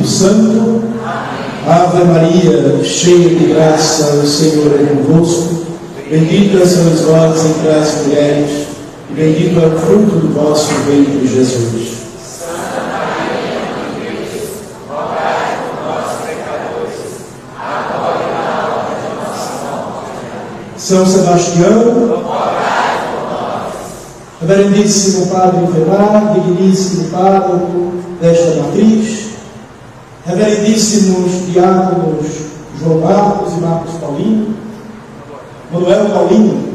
Santo. Ave Maria, cheia de graça, o Senhor é convosco. Bendita sois vós entre as mulheres, e bendito é o fruto do vosso ventre, Jesus. Santa Maria, Mãe de Deus, rogai por nós, pecadores, agora e na hora de nossa morte. São Sebastião, rogai por nós. Reverendíssimo Padre Ferrar, digníssimo pároco desta matriz, reverendíssimos diáconos João Marcos e Marcos Paulino, Manuel Paulino,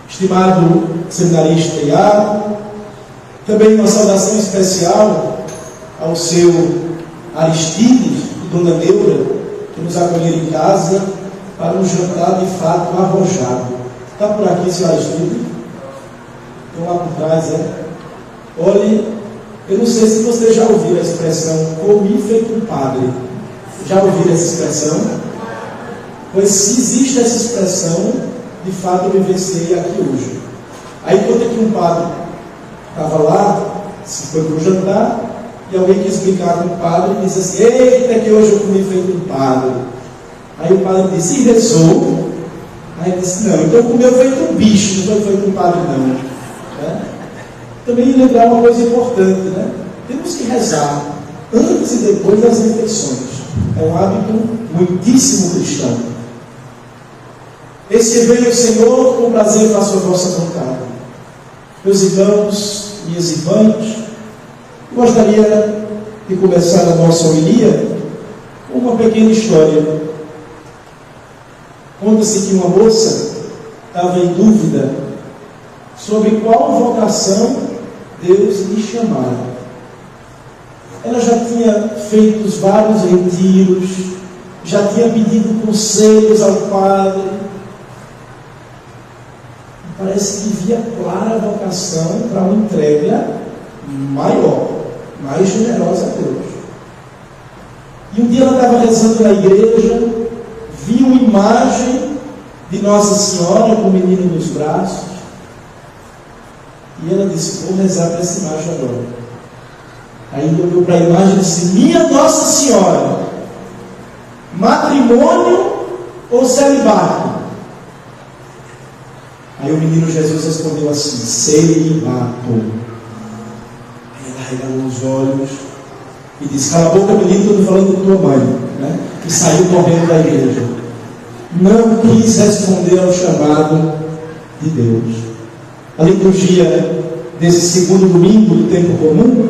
estimado seminarista Iago, também uma saudação especial ao seu Aristides e Dona Neura, que nos acolheram em casa para um jantar de fato arrojado. Está por aqui, seu Aristides? Estão lá por trás, Olhe, eu não sei se você já ouviu a expressão comi feito um padre. Já ouviram essa expressão? Pois se existe essa expressão, de fato eu vivenciei aqui hoje. Aí conta que um padre estava lá, se foi para o jantar, e alguém quis brincar com o padre e disse assim: eita, que hoje eu comi feito um padre. Aí o padre disse: e rezou? Aí ele disse: não, então comeu feito um bicho, não foi feito um padre não. Também lembrar uma coisa importante, temos que rezar antes e depois das refeições. É um hábito muitíssimo cristão. Esse que veio o Senhor, com prazer faço a vossa vontade. Meus irmãos, minhas irmãs, eu gostaria de começar a nossa homilia com uma pequena história. Conta-se que uma moça estava em dúvida sobre qual vocação Deus lhe chamara. Ela já tinha feito vários retiros, já tinha pedido conselhos ao padre. Parece que via clara a vocação para uma entrega maior, mais generosa a Deus. E um dia ela estava rezando na igreja, viu uma imagem de Nossa Senhora com o menino nos braços, e ela disse: vou rezar para essa imagem agora. Aí olhou para a imagem e disse: minha Nossa Senhora, matrimônio ou celibato? Aí o menino Jesus respondeu assim: celibato. Aí ela regalou os olhos e disse: cala a boca, menino, estou falando de tua mãe, e saiu correndo da igreja. Não quis responder ao chamado de Deus. A liturgia desse segundo domingo do tempo comum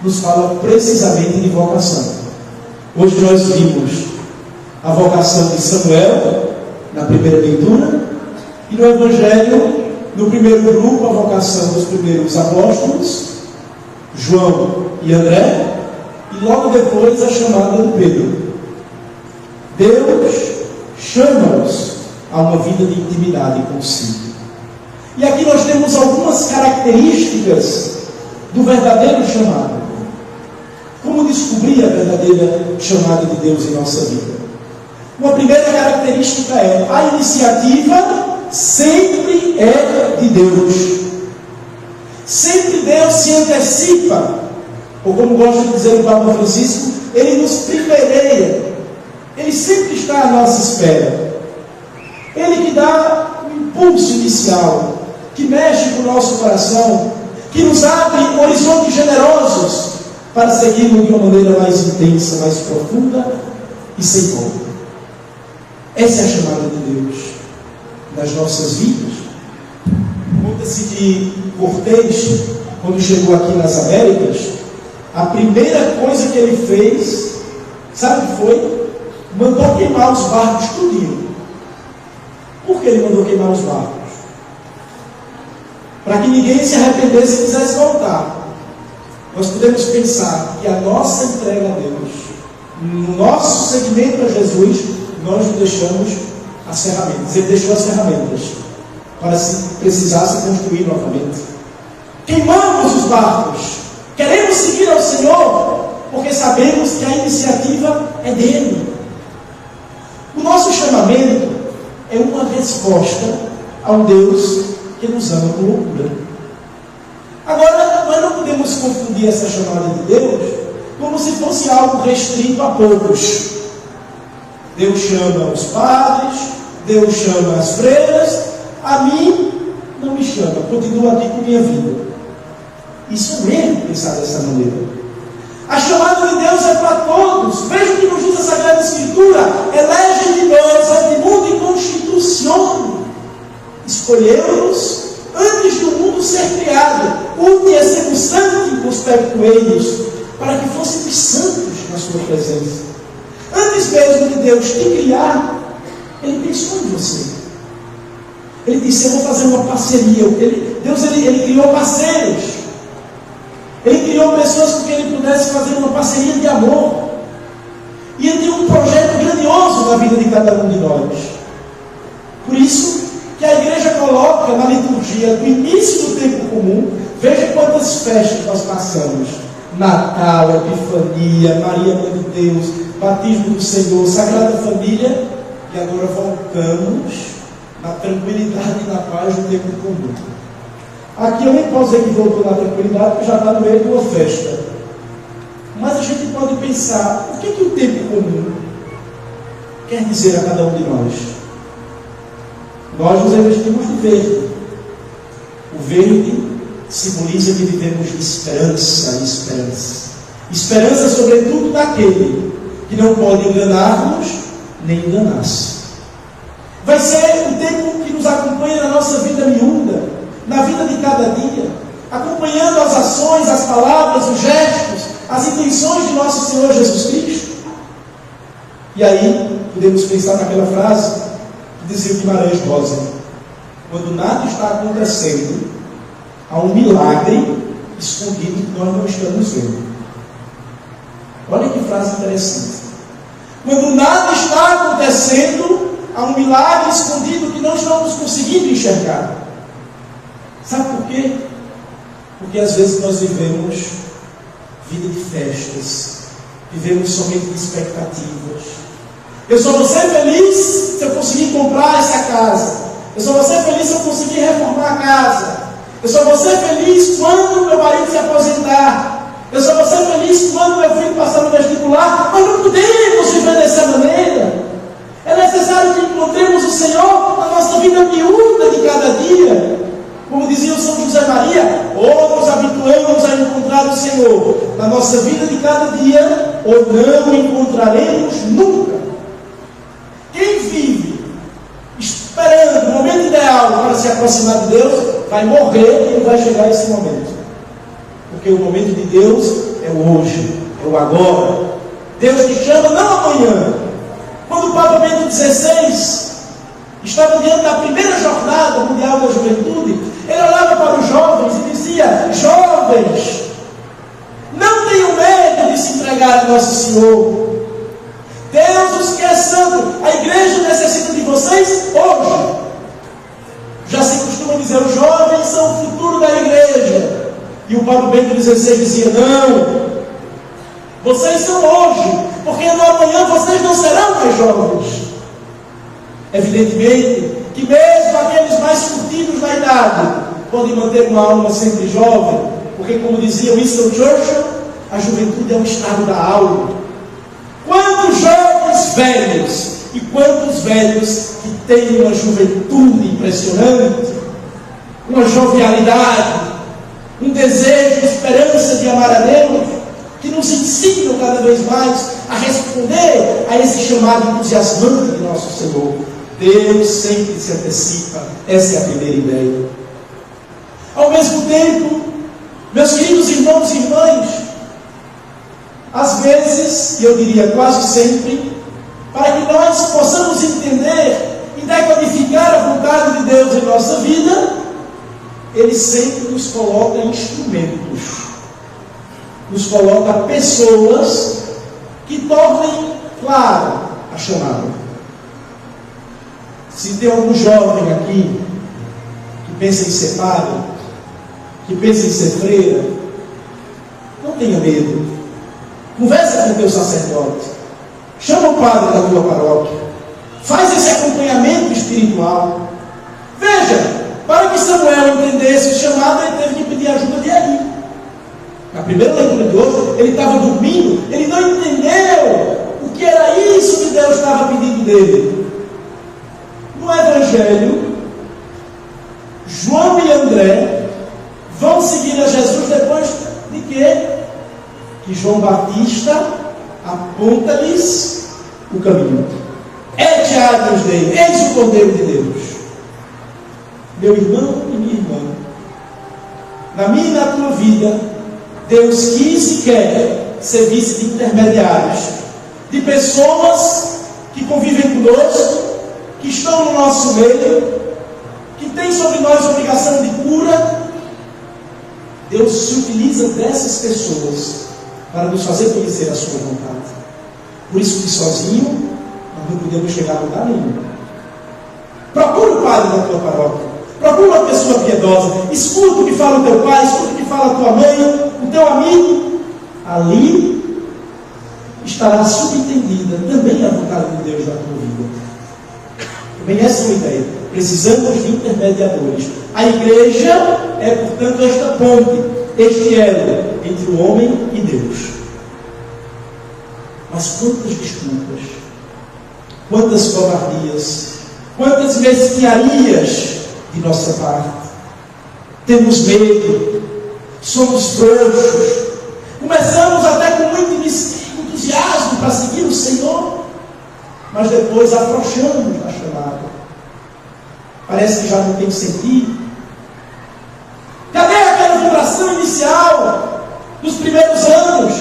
nos fala precisamente de vocação. Hoje nós vimos a vocação de Samuel na primeira leitura, e no Evangelho, no primeiro grupo, a vocação dos primeiros apóstolos, João e André, e logo depois a chamada de Pedro. Deus chama-nos a uma vida de intimidade consigo. E aqui nós temos algumas características do verdadeiro chamado. como descobrir a verdadeira chamada de Deus em nossa vida? Uma primeira característica é: a iniciativa sempre é de Deus. Sempre Deus se antecipa, ou como gosta de dizer o Papa Francisco, Ele nos primeireia. Ele sempre está à nossa espera. Ele que dá o impulso inicial, que mexe com o nosso coração, que nos abre horizontes generosos para segui-lo de uma maneira mais intensa, mais profunda e sem volta. Essa é a chamada de Deus nas nossas vidas. Conta-se que Cortés, quando chegou aqui nas Américas, a primeira coisa que ele fez, sabe o que foi? Mandou queimar os barcos tudinho. Por que ele mandou queimar os barcos? Para que ninguém se arrependesse e quisesse voltar. Nós podemos pensar que a nossa entrega a Deus, no nosso seguimento a Jesus, nós nos deixamos as ferramentas. Ele deixou as ferramentas para, se precisasse, construir novamente. Queimamos os barcos. Queremos seguir ao Senhor, porque sabemos que a iniciativa é dele. O nosso chamamento é uma resposta ao Deus que nos ama com loucura. Agora, nós não podemos confundir essa chamada de Deus como se fosse algo restrito a poucos. Deus chama os padres, Deus chama as freiras, a mim não me chama, continuo aqui com minha vida. Isso é mesmo pensar dessa maneira. A chamada de Deus é para todos. Veja o que nos diz a Sagrada Escritura: elege de nós ante mundo e constituição. Escolheu-nos antes do mundo ser criado, uti essem santi conspectu eius, para que fôssemos santos na sua presença. Antes mesmo de Deus te criar, Ele pensou em você. Ele disse: eu vou fazer uma parceria. Deus criou parceiros. Ele criou pessoas com quem Ele pudesse fazer uma parceria de amor. E Ele tem um projeto grandioso na vida de cada um de nós. Por isso que a igreja coloca na liturgia do início do tempo comum, veja quantas festas nós passamos: Natal, Epifania, Maria Mãe de Deus, Batismo do Senhor, Sagrada Família, e agora voltamos na tranquilidade e na paz do tempo comum. Aqui eu nem posso dizer que voltou na tranquilidade, porque já está no meio de uma festa. Mas a gente pode pensar: o que o tempo comum quer dizer a cada um de nós? Nós nos investimos de verde. O verde simboliza que vivemos de esperança e esperança. Esperança, sobretudo, daquele que não pode enganar-nos nem enganar-se. Vai ser o tempo que nos acompanha na nossa vida miúda, na vida de cada dia, acompanhando as ações, as palavras, os gestos, as intenções de nosso Senhor Jesus Cristo. E aí podemos pensar naquela frase que dizia o Guimarães Rosa: quando nada está acontecendo, há um milagre escondido que nós não estamos vendo. Olha que frase interessante. Quando nada está acontecendo, há um milagre escondido que não estamos conseguindo enxergar. Sabe por quê? Porque às vezes nós vivemos vida de festas, vivemos somente de expectativas. Eu só vou ser feliz se eu conseguir comprar essa casa. Eu só vou ser feliz se eu conseguir reformar a casa. Eu só vou ser feliz quando meu marido se aposentar. Eu só vou ser feliz quando meu filho passar no vestibular. Mas não podemos viver dessa maneira. É necessário que encontremos o Senhor na nossa vida miúda de cada dia. Como dizia o São José Maria: ou nos habituemos a encontrar o Senhor na nossa vida de cada dia, ou não o encontraremos nunca. Quem vive esperando o momento ideal para se aproximar de Deus, vai morrer e não vai chegar a esse momento. Porque o momento de Deus é o hoje, é o agora. Deus te chama não amanhã. Quando o Papa Bento XVI estava diante da primeira jornada mundial da juventude, ele olhava para os jovens e dizia: jovens, não tenham medo de se entregar a Nosso Senhor. Deus os quer santo. A igreja necessita de vocês hoje. Já se costuma dizer: os jovens são o futuro da igreja. E o Papa Bento XVI dizia: não, Vocês são hoje, porque no amanhã vocês não serão mais jovens. Evidentemente que mesmo aqueles mais curtidos na idade podem manter uma alma sempre jovem, porque, como dizia Winston Churchill, a juventude é um estado da alma. Quantos jovens velhos e quantos velhos que têm uma juventude impressionante, uma jovialidade, um desejo, uma esperança de amar a Deus, que nos ensinam cada vez mais a responder a esse chamado entusiasmante de nosso Senhor. Deus sempre se antecipa. Essa é a primeira ideia. Ao mesmo tempo, meus queridos irmãos e irmãs, às vezes, e eu diria quase sempre, para que nós possamos entender e decodificar a vontade de Deus em nossa vida, Ele sempre nos coloca instrumentos, nos coloca pessoas que tornem clara a chamada. Se tem algum jovem aqui que pensa em ser padre, que pensa em ser freira, não tenha medo. Conversa com o teu sacerdote. Chama o padre da tua paróquia. Faz esse acompanhamento espiritual. Veja, para que Samuel entendesse o chamado, ele teve que pedir ajuda de Eli. Na primeira leitura de hoje, ele estava dormindo, ele não entendeu o que era isso que Deus estava pedindo dele. No Evangelho, João e André vão seguir a Jesus depois de quê? Que João Batista aponta-lhes o caminho. É Agnus Dei, eis o Cordeiro de Deus. Meu irmão e minha irmã, na minha e na tua vida, Deus quis e quer serviço de intermediários, de pessoas que convivem conosco, que estão no nosso meio, que têm sobre nós obrigação de cura. Deus se utiliza dessas pessoas para nos fazer conhecer a sua vontade. Por isso que sozinho nós não podemos chegar a lugar nenhum. Procura o padre da tua paróquia, procura uma pessoa piedosa, escuta o que fala o teu pai, escuta o que fala a tua mãe, o teu amigo. Ali estará subentendida também a vontade de Deus na tua vida. Também essa é uma ideia. Precisamos de intermediadores. A igreja é, portanto, esta ponte, este elo entre o homem e Deus. Mas quantas desculpas, quantas covardias, quantas mesquinharias de nossa parte. Temos medo, somos frouxos, começamos até com muito entusiasmo para seguir o Senhor, mas depois afrouxamos na chamada. Parece que já não tem sentido. Cadê aquela vibração inicial dos primeiros anos?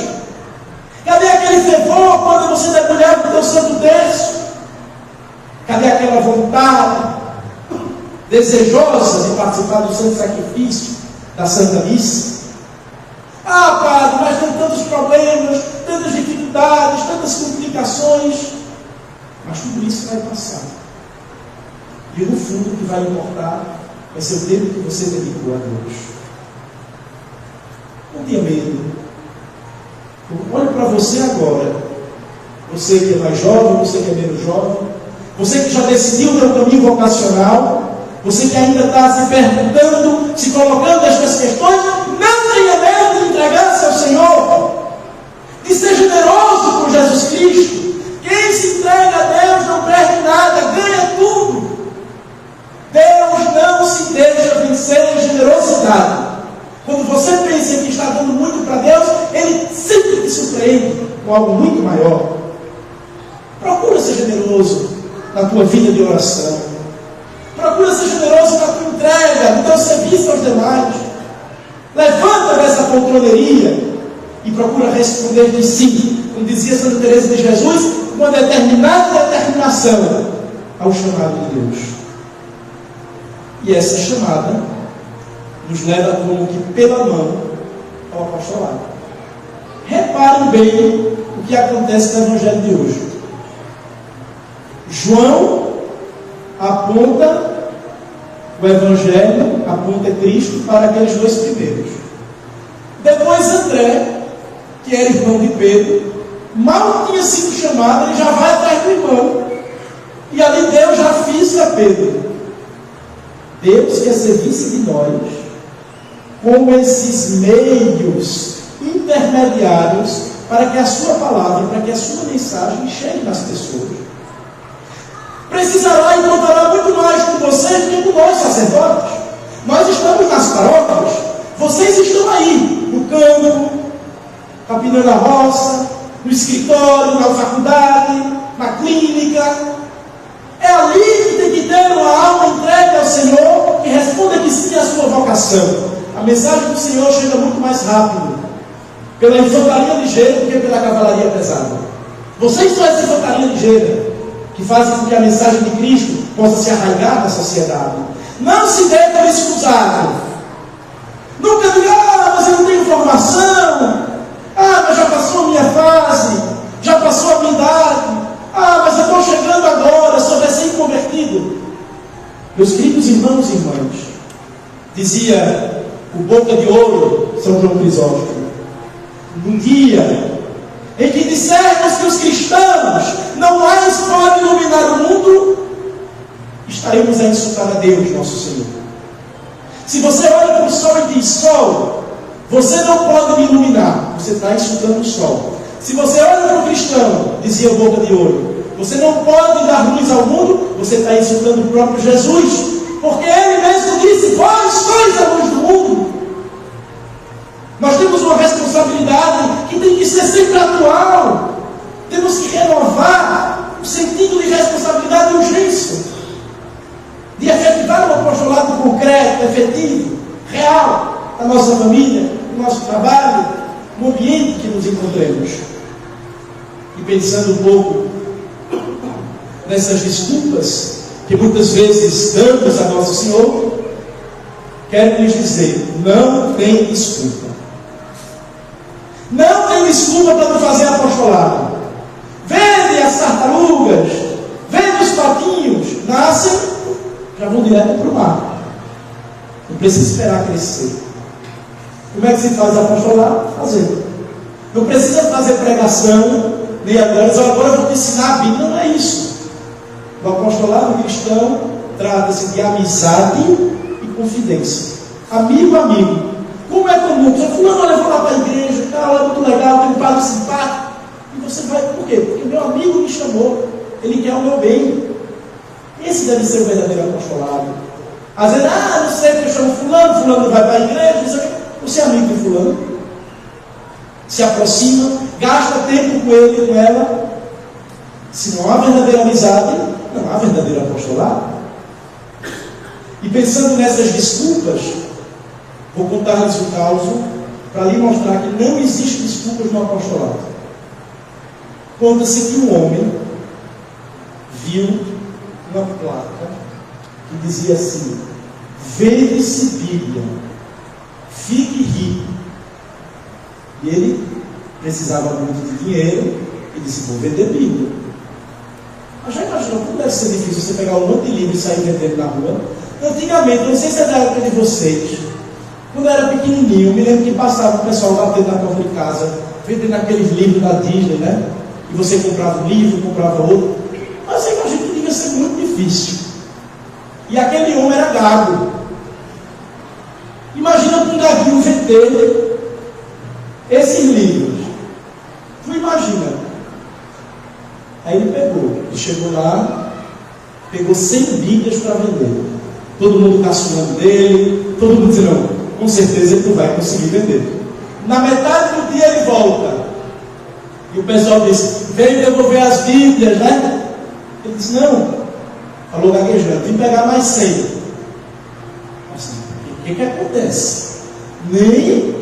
Cadê aquele fervor quando você debulhava o teu santo terço? Cadê aquela vontade desejosa de participar do santo sacrifício, da Santa Missa? Ah, padre, mas tem tantos problemas, tantas dificuldades, tantas complicações. Mas tudo isso vai passar. E no fundo o que vai importar vai ser o tempo que você dedicou a Deus. Não tenha medo. Olhe para você agora. Você que é mais jovem, você que é menos jovem, você que já decidiu o seu caminho vocacional, você que ainda está se perguntando, se colocando estas questões, não tenha medo de entregar-se ao Senhor, de ser generoso por Jesus Cristo. Quem se entrega a Deus não perde nada, ganha tudo. Deus não se deixa vencer em generosidade. Quando você pensa que está dando muito para Deus, Ele sempre te surpreende com algo muito maior. Procura ser generoso na tua vida de oração. Procura ser generoso na tua entrega, no teu serviço aos demais. Levanta dessa poltroneria e procura responder de sim, como dizia Santa Teresa de Jesus, uma determinada determinação ao chamado de Deus. E essa chamada nos leva como que pela mão ao apostolado. Reparem bem o que acontece no Evangelho de hoje. João aponta o Evangelho, aponta Cristo para aqueles dois primeiros. Depois André que era irmão de Pedro, mal tinha sido chamado, ele já vai atrás do irmão. E ali Deus já fisga Pedro. Deus quer servir-se de nós como esses meios intermediários para que a sua palavra, para que a sua mensagem chegue nas pessoas. Precisará e contará muito mais com vocês do que com nós, sacerdotes. Nós estamos nas paróquias, vocês estão aí, no campo, capinando a roça, no escritório, na faculdade, na clínica. É ali que tem que ter uma alma entregue ao Senhor, que responda que sim à sua vocação. A mensagem do Senhor chega muito mais rápido pela infantaria ligeira do que pela cavalaria pesada. Vocês são essa infantaria ligeira que fazem com que a mensagem de Cristo possa se arraigar na sociedade. Não se dê por escusado. Nunca diga, mas eu não tenho formação. Mas já passou a minha fase, já passou a minha idade. Mas eu estou chegando agora, sou recém-convertido. Meus queridos irmãos e irmãs, dizia o boca de ouro, São João Crisóstomo, num dia em que dissermos que os cristãos não mais podem iluminar o mundo, estaremos a insultar a Deus, nosso Senhor. Se você olha para o sol e diz, sol, você não pode me iluminar, você está insultando o sol. Se você olha para o cristão, dizia o boca de ouro, você não pode dar luz ao mundo, você está insultando o próprio Jesus, porque ele mesmo disse, vós sois a luz do mundo. Nós temos uma responsabilidade que tem que ser sempre atual. Temos que renovar o sentido de responsabilidade e urgência, de efetivar um apostolado concreto, efetivo, real, na nossa família, no nosso trabalho, no ambiente que nos encontremos. E pensando um pouco nessas desculpas que muitas vezes damos a Nosso Senhor, quero lhes dizer, não tem desculpa. Não tem desculpa para não fazer apostolado. Vende as tartarugas, vende os patinhos, nascem, já vão direto para o mar. Não precisa esperar crescer. Como é que se faz apostolado? Fazendo. Não precisa fazer pregação, nem agora eu vou te ensinar a Bíblia. Não é isso. O apostolado cristão trata-se de amizade e confidência. Amigo, amigo. Como é comum? Só fulano levou lá para a igreja, cara, é muito legal, tem um padre simpático. E você vai, por quê? Porque meu amigo me chamou, ele quer o meu bem. Esse deve ser o verdadeiro apostolado. Às vezes, não sei porque eu chamo fulano, fulano vai para a igreja, você é amigo de fulano, se aproxima, gasta tempo com ele, com ela. Se não há verdadeira amizade, não há verdadeiro apostolado. E pensando nessas desculpas, vou contar-lhes o caso para lhe mostrar que não existe desculpas no apostolado. Conta-se que um homem viu uma placa que dizia assim: vende-se Bíblia, fique rico. E ele precisava muito de dinheiro e disse: vou vender Bíblia. Mas já imaginou como deve ser difícil você pegar um monte de livro e sair vendendo na rua? Antigamente, não sei se é da época de vocês, quando eu era pequenininho, eu me lembro que passava o pessoal batendo na porta de casa, vendendo aqueles livros da Disney, né? E você comprava um livro, comprava outro. Mas eu imagino que devia ser muito difícil. E aquele homem era gago. Imagina um gaguinho vender esses livros. Tu imagina. Aí ele pegou, e chegou lá, pegou 100 Bíblias para vender. Todo mundo caçoando dele, todo mundo dizendo, não, com certeza ele não vai conseguir vender. Na metade do dia ele volta. E o pessoal disse, vem devolver as Bíblias, né? Ele disse, não. Falou gaguejando, vim pegar mais 100. Assim, o que acontece? Nem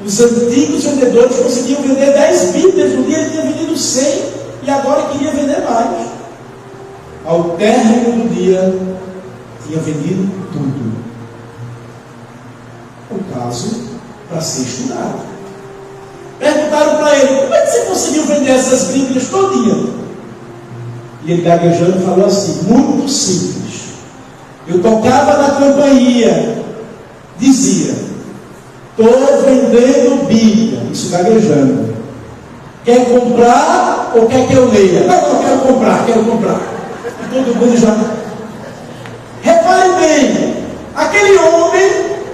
os antigos vendedores conseguiam vender 10 Bíblias no dia, ele tinha vendido 100 e agora queria vender mais. Ao término do dia, tinha vendido tudo. Um caso para ser estudado. Perguntaram para ele, como é que você conseguiu vender essas Bíblias todinha? E ele gaguejando falou assim, muito simples. Eu tocava na campainha, dizia, estou vendendo Bíblia, isso gaguejando. Quer comprar ou quer que eu leia? Não, quero comprar. Todo mundo já... Repare bem, aquele homem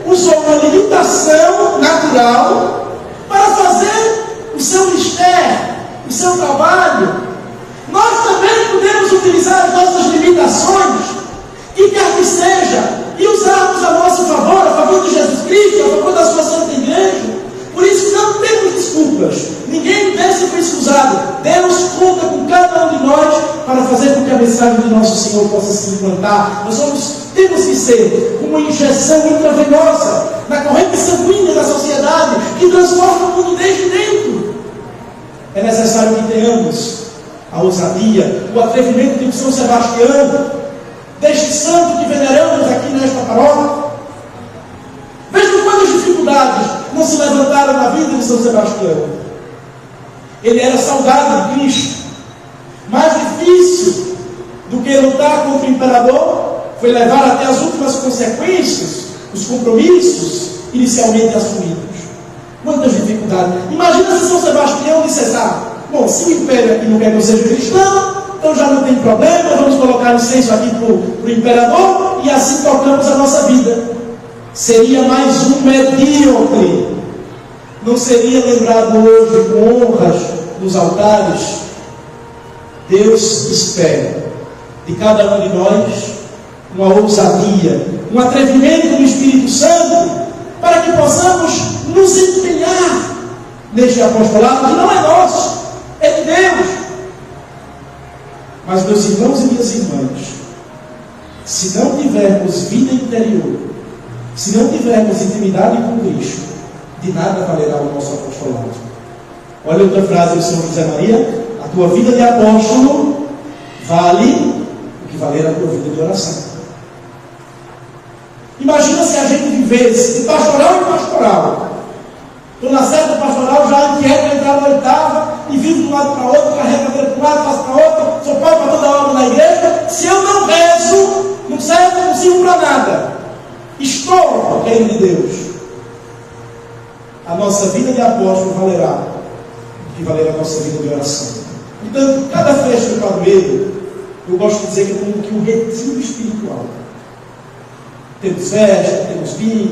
usou uma limitação natural para fazer o seu mistério, o seu trabalho. Nós também podemos utilizar as nossas limitações, que quer que seja, e usarmos a nosso favor, a favor de Jesus Cristo, a favor da sua Santa Igreja. Por isso não temos desculpas. Ninguém deve ser excusado. Deus conta com cada um de nós para fazer com que a mensagem do nosso Senhor possa se implantar. Temos que ser uma injeção intravenosa na corrente sanguínea da sociedade que transforma o mundo desde dentro. É necessário que tenhamos a ousadia, o atrevimento de São Sebastião, deste santo que veneramos aqui nesta paróquia. Vejam quantas dificuldades não se levantaram na vida de São Sebastião. Ele era saudado de Cristo. Mais difícil do que lutar contra o imperador foi levar até as últimas consequências os compromissos inicialmente assumidos. Quantas dificuldades! Imagina se São Sebastião dissesse: bom, se o império aqui não quer que eu seja cristão, então já não tem problema, vamos colocar licença aqui para o imperador e assim tocamos a nossa vida. Seria mais um medíocre. Não seria lembrado hoje com honras nos altares. Deus espera de cada um de nós uma ousadia, um atrevimento do Espírito Santo, para que possamos nos empenhar neste apostolado, que não é nosso, é de Deus. Mas, meus irmãos e minhas irmãs, se não tivermos vida interior, se não tivermos intimidade com Cristo, de nada valerá o nosso apostolado. Olha outra frase de São José Maria: a tua vida de apóstolo vale o que valer a tua vida de oração. Imagina se a gente vivesse de pastoral em pastoral. Estou na certa pastoral, já quero entrar na oitava e vivo de um lado para outro, carrego a para um lado, faço para outro, sou pai para toda hora na igreja. Se eu não rezo, não serve, não sirvo para nada. Estou ao reino de Deus. A nossa vida de apóstolo valerá o que valerá a nossa vida de oração. Portanto, cada festa do padroeiro, eu gosto de dizer que é como que um retiro espiritual. Temos festa, temos vinho,